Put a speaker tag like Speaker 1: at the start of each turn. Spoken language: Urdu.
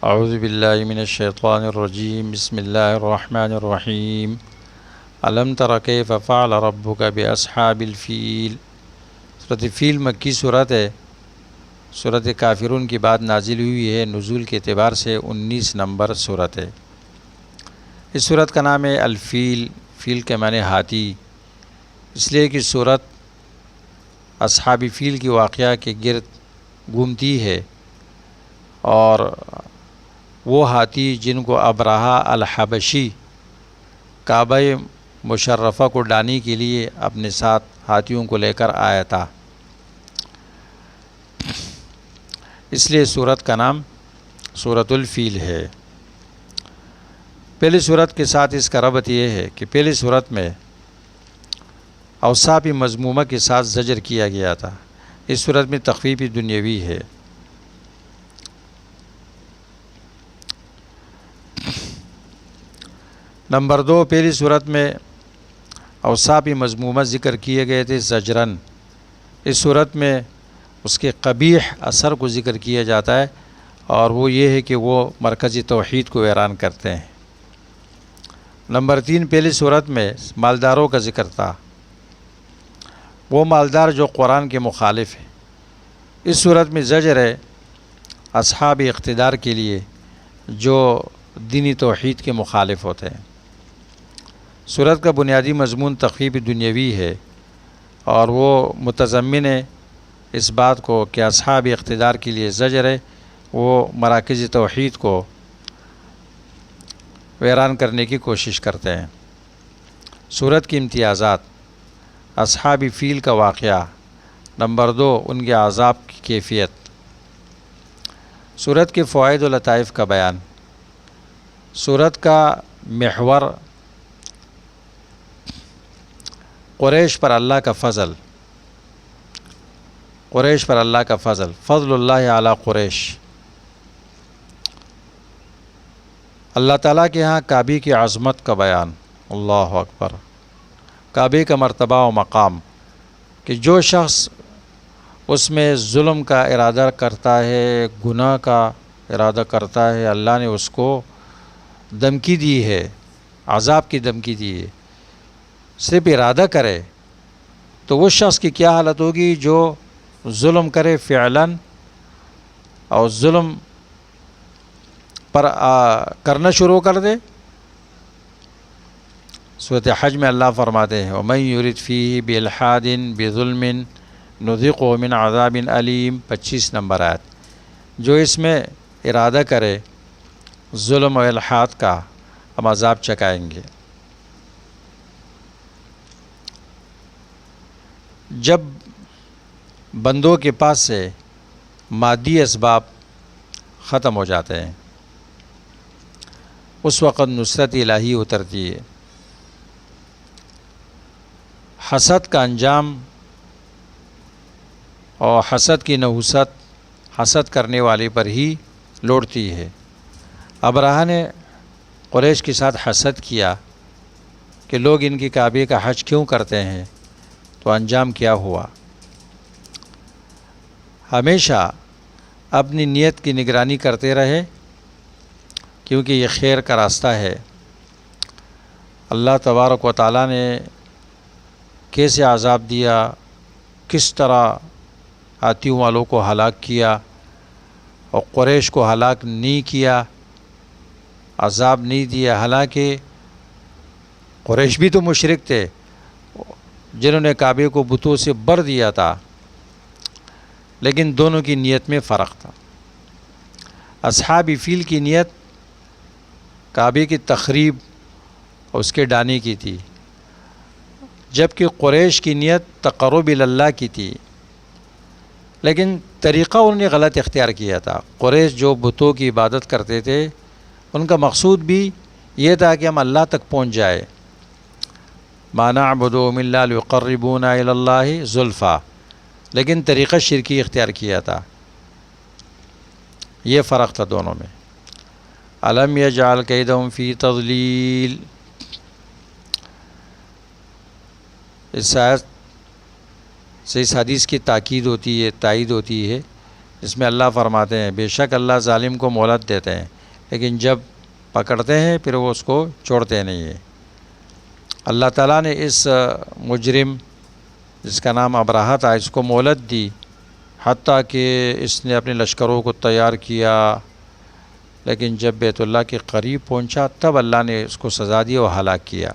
Speaker 1: اعوذ باللہ من الشیطان الرجیم بسم اللہ الرحمن الرحیم الم تر کیف فعل ربک باصحاب الفیل۔ سورۃ فیل مکی صورت ہے، سورۃ کافرون کی بعد نازل ہوئی ہے، نزول کے اعتبار سے 19 نمبر صورت ہے۔ اس صورت کا نام ہے الفیل، فیل کے معنی ہاتھی، اس لیے کہ صورت اصحاب فیل کی واقعہ کے گرد گھومتی ہے، اور وہ ہاتھی جن کو ابرہہ الحبشی کعبہ مشرفہ کو ڈانے کے لیے اپنے ساتھ ہاتھیوں کو لے کر آیا تھا، اس لیے سورت کا نام سورۃ الفیل ہے۔ پہلی سورت کے ساتھ اس کا ربط یہ ہے کہ پہلی سورت میں اوصاف مذمومہ کے ساتھ زجر کیا گیا تھا، اس سورت میں تخفیف دنیاوی ہے۔ نمبر 2، پہلی صورت میں اوصاف مذمومہ ذکر کیے گئے تھے زجرن، اس صورت میں اس کے قبیح اثر کو ذکر کیا جاتا ہے، اور وہ یہ ہے کہ وہ مرکزی توحید کو ویران کرتے ہیں۔ نمبر 3، پہلی صورت میں مالداروں کا ذکر تھا، وہ مالدار جو قرآن کے مخالف ہیں۔ اس صورت میں زجر ہے اصحاب اقتدار کے لیے جو دینی توحید کے مخالف ہوتے ہیں۔ صورت کا بنیادی مضمون تخفیف دنیاوی ہے، اور وہ متضمن ہے اس بات کو کہ اصحاب اقتدار کے لیے زجر ہے، وہ مراکز توحید کو ویران کرنے کی کوشش کرتے ہیں۔ صورت کی امتیازات: اصحاب فیل کا واقعہ۔ نمبر 2، ان کے عذاب کی کیفیت۔ صورت کے فوائد و لطائف کا بیان۔ صورت کا محور قریش پر اللہ کا فضل، قریش پر اللہ کا فضل، فضل اللہ علی قریش۔ اللہ تعالیٰ کے ہاں کعبے کی عظمت کا بیان، اللہ اکبر، کعبے کا مرتبہ و مقام، کہ جو شخص اس میں ظلم کا ارادہ کرتا ہے، گناہ کا ارادہ کرتا ہے، اللہ نے اس کو دھمکی دی ہے، عذاب کی دھمکی دی ہے۔ صرف ارادہ کرے تو اس شخص کی کیا حالت ہوگی جو ظلم کرے فعلاً، اور ظلم پر کرنا شروع کر دے۔ سورۃ حج میں اللہ فرماتے ہیں وَمَن يُرِدْ فِيهِ بِإِلْحَادٍ بِظُلْمٍ نُذِقْهُ مِنْ عَذَابٍ أَلِيمٍ، 25 نمبر آیت۔ جو اس میں ارادہ کرے ظلم و الحاد کا، ہم عذاب چکائیں گے۔ جب بندوں کے پاس سے مادی اسباب ختم ہو جاتے ہیں، اس وقت نصرت الہی اترتی ہے۔ حسد کا انجام اور حسد کی نحوست حسد کرنے والے پر ہی لوٹتی ہے۔ ابرہہ نے قریش کے ساتھ حسد کیا کہ لوگ ان کی کعبے کا حج کیوں کرتے ہیں، تو انجام کیا ہوا؟ ہمیشہ اپنی نیت کی نگرانی کرتے رہے، کیونکہ یہ خیر کا راستہ ہے۔ اللہ تبارک و تعالیٰ نے کیسے عذاب دیا، کس طرح ہاتھیوں والوں کو ہلاک کیا، اور قریش کو ہلاک نہیں کیا، عذاب نہیں دیا۔ حالانکہ قریش بھی تو مشرک تھے، جنہوں نے کعبے کو بتوں سے بھر دیا تھا، لیکن دونوں کی نیت میں فرق تھا۔ اصحاب فیل کی نیت کعبے کی تخریب اور اس کے ڈانے کی تھی، جبکہ قریش کی نیت تقرب اللہ کی تھی، لیکن طریقہ انہوں نے غلط اختیار کیا تھا۔ قریش جو بتوں کی عبادت کرتے تھے، ان کا مقصود بھی یہ تھا کہ ہم اللہ تک پہنچ جائے، مَا نَعْبُدُهُمْ إِلَّا لِيُقَرِّبُونَا إِلَى اللَّهِ زُلْفَىٰ، لیکن طریقہ شرکی اختیار کیا تھا۔ یہ فرق تھا دونوں میں۔ أَلَمْ يَجْعَلْ كَيْدَهُمْ فِي تَضْلِيلٍ، اس آیت سے اس حدیث کی تاکید ہوتی ہے، تائید ہوتی ہے، اس میں اللہ فرماتے ہیں بے شک اللہ ظالم کو مہلت دیتے ہیں، لیکن جب پکڑتے ہیں پھر وہ اس کو چھوڑتے نہیں ہیں۔ اللہ تعالیٰ نے اس مجرم جس کا نام ابرہہ تھا اس کو مہلت دی، حتیٰ کہ اس نے اپنے لشکروں کو تیار کیا، لیکن جب بیت اللہ کے قریب پہنچا تب اللہ نے اس کو سزا دی اور ہلاک کیا۔